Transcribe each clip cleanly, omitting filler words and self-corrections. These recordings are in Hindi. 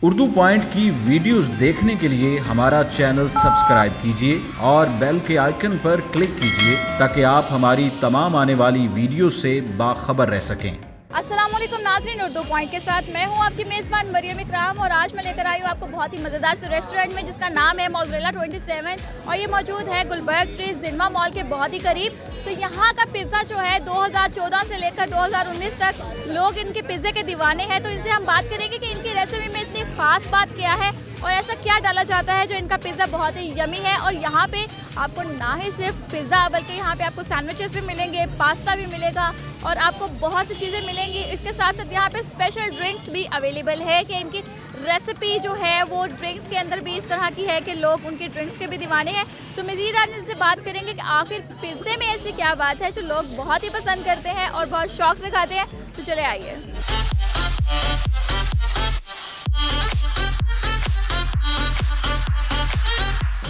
उर्दू पॉइंट की वीडियोस देखने के लिए हमारा चैनल सब्सक्राइब कीजिए और बेल के आइकन पर क्लिक कीजिए ताकि आप हमारी तमाम आने वाली वीडियो से बाखबर रह सकें। अस्सलामुअलैकुम नाज़रीन, उर्दू पॉइंट के साथ मैं हूं आपकी मेज़बान मरियम इकराम और आज मैं लेकर आई हूं आपको बहुत ही मज़ेदार से रेस्टोरेंट में जिसका नाम है मोज़रेला 27 और ये मौजूद है गुलबर्ग स्ट्रीट जिनमा मॉल के बहुत ही करीब। तो यहाँ का पिज़्ज़ा जो है 2014 से लेकर 2019 तक लोग इनके पिज़्ज़े के दीवाने हैं। तो इनसे हम बात करेंगे कि इनकी रेसिपी में इतनी ख़ास बात क्या है और ऐसा क्या डाला जाता है जो इनका पिज़्ज़ा बहुत ही यमी है। और यहाँ पे आपको ना ही सिर्फ पिज़्ज़ा बल्कि यहाँ पे आपको सैंडविचेस भी मिलेंगे, पास्ता भी मिलेगा और आपको बहुत सी चीज़ें मिलेंगी। इसके साथ साथ यहाँ पे स्पेशल ड्रिंक्स भी अवेलेबल है कि इनकी रेसिपी जो है वो ड्रिंक्स के अंदर भी इस तरह की है कि लोग उनकी ड्रिंक्स के भी दीवाने हैं। तो मज़ीद आज इनसे बात करेंगे कि आखिर पिज़्ज़े में ऐसी क्या बात है जो लोग बहुत ही पसंद करते हैं और बहुत शौक से खाते हैं। तो चले आइए।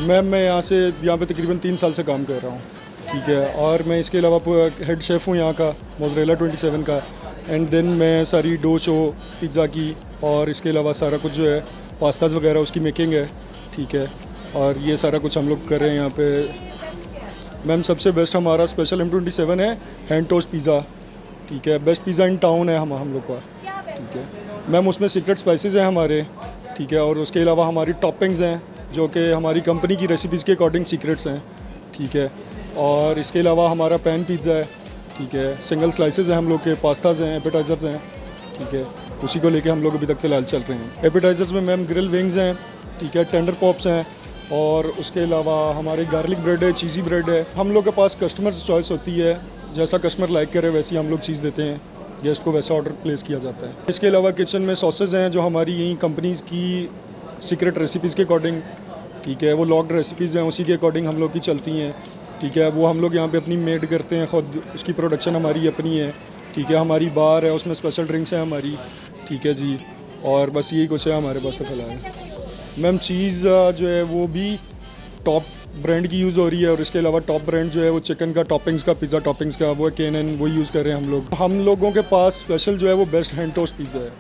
मैम मैं यहाँ पे तकरीबन 3 साल से काम कर रहा हूँ, ठीक है। और मैं इसके अलावा हेड शेफ़ हूँ यहाँ का मोज़रेला 27 का। एंड देन मैं सारी डो शो पिज़्ज़ा की और इसके अलावा सारा कुछ जो है पास्ताज वगैरह उसकी मेकिंग है, ठीक है। और ये सारा कुछ हम लोग कर रहे हैं यहाँ पे। मैम सबसे बेस्ट हमारा स्पेशल M27 है हैंड टोस्ट पिज़्ज़ा, ठीक है। बेस्ट पिज़्ज़ा इन टाउन है हम लोग का, ठीक है। मैम उसमें सीक्रेट स्पाइसेस हैं हमारे, ठीक है। और उसके अलावा हमारी टॉपिंग्स हैं जो कि हमारी कंपनी की रेसिपीज़ के अकॉर्डिंग सीक्रेट्स हैं, ठीक है। और इसके अलावा हमारा पैन पिज़्ज़ा है, ठीक है। सिंगल स्लाइसेस हैं हम लोग के, पास्ताज हैं, एपेटाइज़र्स हैं, ठीक है। उसी को लेके हम लोग अभी तक फ़िलहाल चल रहे हैं। एपेटाइज़र्स में मैम ग्रिल विंग्स हैं, ठीक है, टेंडर पॉप्स हैं और उसके अलावा हमारी गार्लिक ब्रेड है, चीज़ी ब्रेड है। हम लोग के पास कस्टमर्स चॉइस होती है, जैसा कस्टमर लाइक करे वैसी हम लोग चीज़ देते हैं, गेस्ट को वैसा ऑर्डर प्लेस किया जाता है। इसके अलावा किचन में सॉसेज हैं जो हमारी यही कंपनीज़ की सीक्रेट रेसिपीज़ के अकॉर्डिंग, ठीक है, वो लॉक्ड रेसिपीज़ हैं उसी के अकॉर्डिंग हम लोग की चलती हैं, ठीक है। वो हम लोग यहाँ पे अपनी मेड करते हैं ख़ुद, उसकी प्रोडक्शन हमारी अपनी है, ठीक है। हमारी बार है उसमें स्पेशल ड्रिंक्स हैं हमारी, ठीक है जी। और बस यही कुछ है हमारे पास फ़िलहाल। मैम चीज़ जो है वो भी टॉप ब्रांड की यूज़ हो रही है और इसके अलावा टॉप ब्रांड जो है वो चिकन का टॉपिंग्स का, पिज़्ज़ा टॉपिंग्स का, वो केनन वो यूज़ कर रहे हैं हम लोग। हम लोगों के पास स्पेशल जो है वो बेस्ट हैंड टोस्ट पिज़्ज़ा है,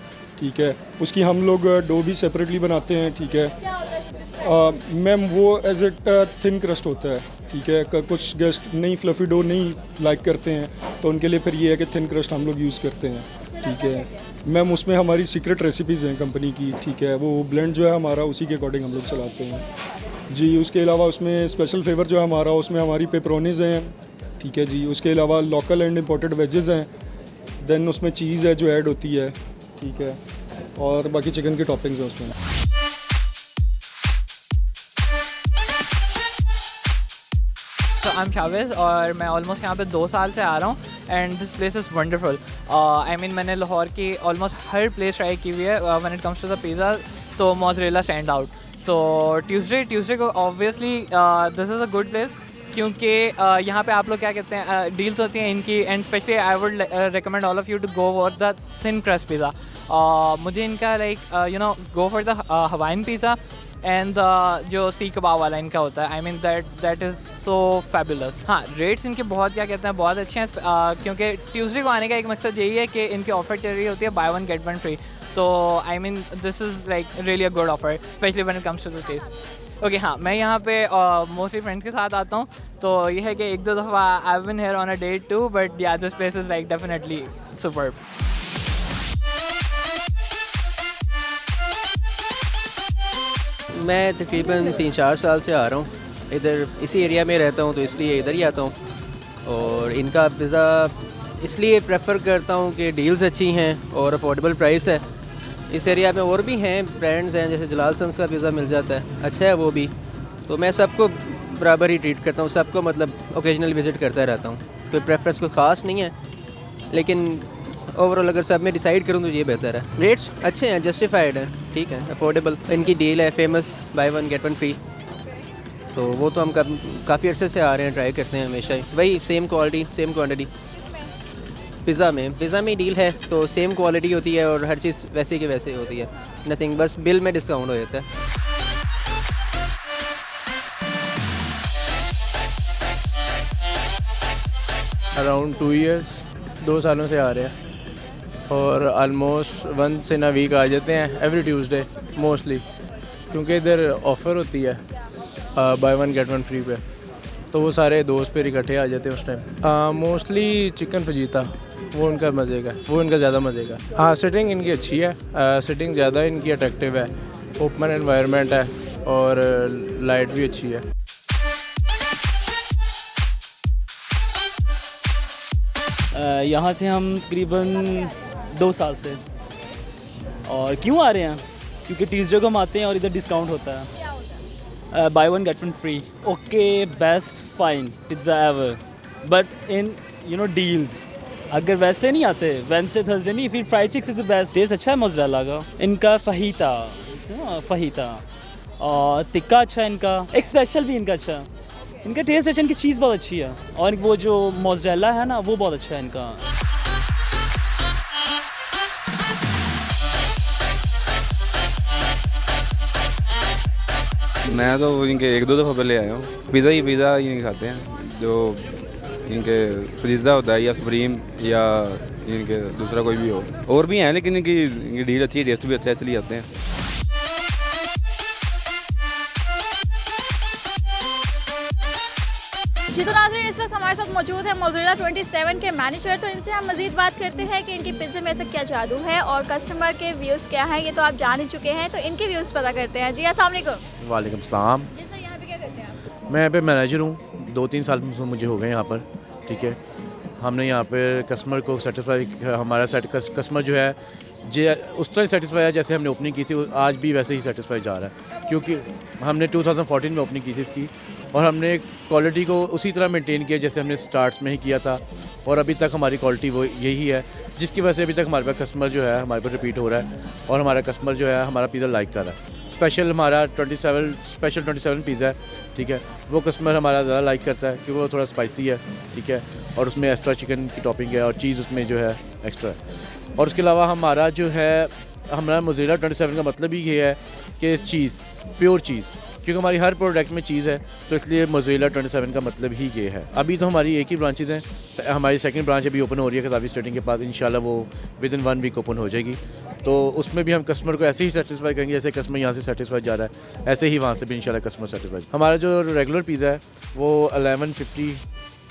ठीक है। उसकी हम लोग डो भी सेपरेटली बनाते हैं, ठीक है। मैम वो एज इट थिन क्रस्ट होता है, ठीक है। कुछ गेस्ट नहीं फ्लफ़ी डो नहीं लाइक करते हैं तो उनके लिए फिर ये है कि थिन क्रस्ट हम लोग यूज़ करते हैं, ठीक है। मैम उसमें हमारी सीक्रेट रेसिपीज़ हैं कंपनी की, ठीक है। वो ब्लेंड जो है हमारा उसी के अकॉर्डिंग हम लोग चलाते हैं जी। उसके अलावा उसमें स्पेशल फ्लेवर जो है हमारा उसमें हमारी पेपरोनीज़ हैं, ठीक है जी। उसके अलावा लोकल एंड इम्पोर्टेड वेजेस हैं, देन उसमें चीज़ है जो ऐड होती है, ठीक है। और बाकी चिकन की टॉपिंग्स हैं उसमें। तो आई एम शावेज़ और मैं ऑलमोस्ट यहाँ पे 2 साल से आ रहा हूँ and this place is wonderful. I mean मैंने लाहौर की ऑलमोस्ट हर प्लेस ट्राई की हुई है when it comes to the pizza, तो मोज़रेला स्टैंड आउट। तो ट्यूसडे को obviously this is a good place क्योंकि यहाँ पे आप लोग क्या कहते हैं डील्स होती हैं इनकी and specially I would recommend all of you to go for the thin crust pizza. मुझे इनका like go for the Hawaiian pizza and जो सी कबाब वाला इनका होता है, I mean that is so fabulous. हाँ, रेट्स इनके बहुत क्या कहते हैं बहुत अच्छे हैं क्योंकि ट्यूसडे को आने का एक मकसद यही है कि इनकी ऑफर चल रही होती है बाय 1 गेट 1 फ्री। तो I mean this is like really a good offer specially when it comes to the test. Okay, हाँ, मैं यहाँ पे मोस्टली फ्रेंड्स के साथ आता हूँ तो ये है कि 1-2 दफ़ा I have been here on a date too, but yeah this place is like definitely superb. मैं तकरीबन 3-4 साल से आ रहा हूँ इधर, इसी एरिया में रहता हूँ तो इसलिए इधर ही आता हूँ। और इनका पिज़्ज़ा इसलिए प्रेफर करता हूँ कि डील्स अच्छी हैं और अफोर्डेबल प्राइस है। इस एरिया में और भी हैं ब्रांड्स हैं, जैसे जलाल सन्स का पिज़्ज़ा मिल जाता है, अच्छा है वो भी। तो मैं सबको बराबर ही ट्रीट करता हूँ, सबको मतलब ओकेजनली विज़िट करता रहता हूँ। कोई प्रेफरेंस कोई ख़ास नहीं है, लेकिन ओवरऑल अगर सब में डिसाइड करूँ तो ये बेहतर है। रेट्स अच्छे हैं, जस्टिफाइड हैं, ठीक है, अफोर्डेबल। इनकी डील है फेमस बाय 1 गेट 1 फ्री, तो वो तो हम काफ़ी अर्से से आ रहे हैं, ट्राई करते हैं हमेशा ही। वही same quality same quantity. Pizza में डील है तो सेम क्वालिटी होती है और हर चीज़ वैसे की वैसे होती है, नथिंग, बस बिल में डिस्काउंट हो जाता है। अराउंड 2 ईयर्स, 2 सालों से आ रहे हैं। और almost once in a week आ जाते हैं, एवरी ट्यूसडे मोस्टली, क्योंकि इधर ऑफ़र होती है buy one get one free पे, तो वो सारे दोस्त फिर इकट्ठे आ जाते हैं उस टाइम। मोस्टली चिकन फजीता, वो उनका मज़े का, वो इनका ज़्यादा मज़े का। हाँ, सिटिंग इनकी अच्छी है, सिटिंग ज़्यादा इनकी अट्रैक्टिव है, ओपन एनवायरनमेंट है और लाइट भी अच्छी है। यहाँ से हम तकरीबन 2 साल से। और क्यों आ रहे हैं? क्योंकि ट्यूसडे को हम आते हैं और इधर डिस्काउंट होता है, buy one get one free. Okay, best, fine, pizza ever, but in deals. अगर वैसे नहीं आते, वेडनेसडे थर्सडे नहीं, फिर fried chicks is the best. Taste अच्छा है मोज़रेला का, इनका फहीता और टिक्का अच्छा है इनका, एक स्पेशल भी इनका अच्छा, इनका टेस्ट अच्छा, इनकी चीज़ बहुत अच्छी है, और वो जो मोज़रेला है ना, वो बहुत अच्छा है इनका। मैं तो इनके 1-2 दफ़ा पहले आया हूँ। पिज़्ज़ा ही खाते हैं, जो इनके पिज़्ज़ा होता है या सुप्रीम या इनके दूसरा कोई भी हो, और भी हैं लेकिन इनकी डील अच्छी है, टेस्ट भी अच्छा है, इसलिए आते हैं। जी तो नाज़रीन, इस वक्त हमारे साथ मौजूद है मोज़रेला 27 के मैनेजर, तो इनसे हम मज़ीद बात करते हैं कि इनकी पिज़्ज़े में ऐसा क्या जादू है और कस्टमर के व्यूज़ क्या हैं। ये तो आप जान ही चुके हैं, तो इनके व्यूज़ पता करते हैं। जी अस्सलाम वालेकुम। वालेकुम सलाम। जी सर, यहाँ पे क्या करते हैं आप? मैं यहाँ पे मैनेजर हूँ, 2-3 साल मुझे हो गए यहाँ पर, ठीक है। हमने यहाँ पे कस्टमर को सेटिस्फाई, हमारा कस्टमर जो है उस तरह सेटिस्फाई है जैसे हमने ओपनिंग की थी, आज भी वैसे ही सेटिस्फाई जा रहा है, क्योंकि हमने 2014 में ओपनिंग की थी इसकी, और हमने क्वालिटी को उसी तरह मेंटेन किया जैसे हमने स्टार्ट्स में ही किया था, और अभी तक हमारी क्वालिटी वो यही है, जिसकी वजह से अभी तक हमारे पास कस्टमर जो है हमारे पास रिपीट हो रहा है, और हमारा कस्टमर जो है हमारा पिज़्ज़ा लाइक कर रहा है। स्पेशल हमारा 27 पिज़्ज़ा है, ठीक है, वो कस्टमर हमारा ज़्यादा लाइक करता है क्योंकि वो थोड़ा स्पाइसी है, ठीक है, और उसमें एक्स्ट्रा चिकन की टॉपिंग है और चीज़ उसमें जो है एक्स्ट्रा है। और उसके अलावा हमारा जो है, हमारा मोज़रेला 27 का मतलब ही ये है कि चीज़, प्योर चीज़, क्योंकि हमारी हर प्रोडक्ट में चीज़ है, तो इसलिए मोज़रेला 27 का मतलब ही ये है। अभी तो हमारी एक ही ब्रांचेज़ हैं, हमारी सेकंड ब्रांच अभी ओपन हो रही है खताबी स्टेडियम के पास, इंशाल्लाह वो विद इन 1 वीक ओपन हो जाएगी, तो उसमें भी हम कस्टमर को ऐसे ही सेटिस्फाई करेंगे जैसे कस्टमर यहाँ से सेटिस्फाई जा रहा है, ऐसे ही वहाँ से भी इंशाल्लाह कस्टमर सेटिस्फाई। हमारा जो रेगुलर पिज़्ज़ा है वो 1150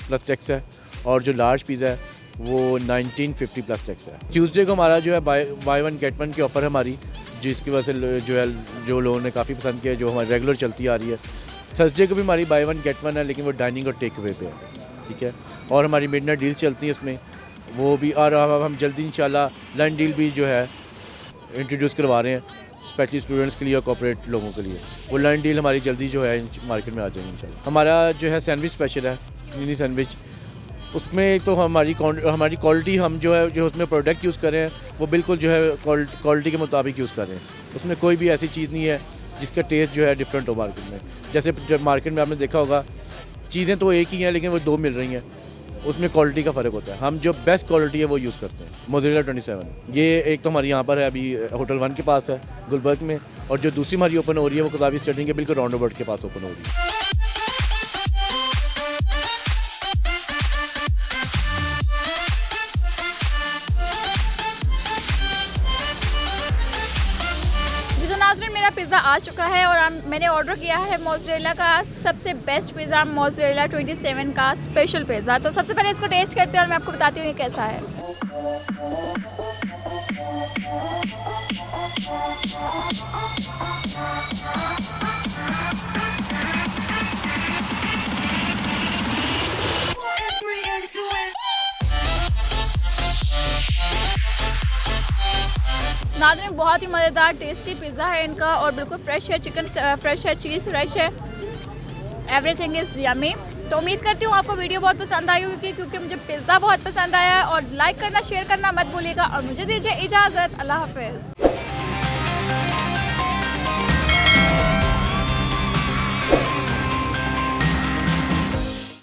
प्लस टैक्स है, और जो लार्ज पिज़्ज़ा है वो 1950 प्लस टैक्स है। ट्यूसडे को हमारा जो है बाय वन गेट वन की ऑफ़र है हमारी, जिसकी वजह से जो है जो लोगों ने काफ़ी पसंद किया, जो हमारी रेगुलर चलती आ रही है। थर्सडे को भी हमारी बाय वन गेट वन है, लेकिन वो डाइनिंग और टेक अवे पे है, ठीक है, और हमारी मिडनाइट डील चलती है इसमें, वो भी, और हम जल्दी इंशाल्लाह लंच डील भी जो है इंट्रोड्यूस करवा रहे हैं, स्पेशली स्टूडेंट्स के लिए और कॉर्पोरेट लोगों के लिए। वो लंच डील हमारी जल्दी जो है मार्केट में आ जाएगी इंशाल्लाह। हमारा जो है सैंडविच स्पेशल है, मिनी सैंडविच, उसमें तो हमारी क्वालिटी, हम जो है जो उसमें प्रोडक्ट यूज़ कर रहे हैं वो बिल्कुल जो है क्वालिटी के मुताबिक यूज़ कर रहे हैं, उसमें कोई भी ऐसी चीज़ नहीं है जिसका टेस्ट जो है डिफरेंट हो मार्केट में। जैसे जब मार्केट में आपने देखा होगा चीज़ें तो एक ही हैं लेकिन वो 2 मिल रही हैं, उसमें क्वालिटी का फ़र्क होता है। हम जो बेस्ट क्वालिटी है वो यूज़ करते हैं। मोज़रेला 27 ये एक तो हमारी यहाँ पर है, अभी होटल 1 के पास है गुलबर्ग में, और जो दूसरी हमारी ओपन हो रही है वो खताबी स्टेडियम के बिल्कुल राउंड अबाउट के पास ओपन हो रही है। मेरा पिज़्ज़ा आ चुका है और मैंने ऑर्डर किया है मोज़रेला का सबसे बेस्ट पिज़्ज़ा, मोज़रेला 27 का स्पेशल पिज़्ज़ा। तो सबसे पहले इसको टेस्ट करते हैं और मैं आपको बताती हूँ ये कैसा है। नाज़रीन, बहुत ही मज़ेदार टेस्टी पिज़्ज़ा है इनका, और बिल्कुल फ्रेश है, चिकन फ्रेश है, चीज़ फ्रेश है, एवरीथिंग इज़ यम्मी। तो उम्मीद करती हूँ आपको वीडियो बहुत पसंद आई होगी, क्योंकि मुझे पिज़्ज़ा बहुत पसंद आया, और लाइक करना, शेयर करना मत भूलिएगा, और मुझे दीजिए इजाज़त। अल्लाह हाफ़िज़।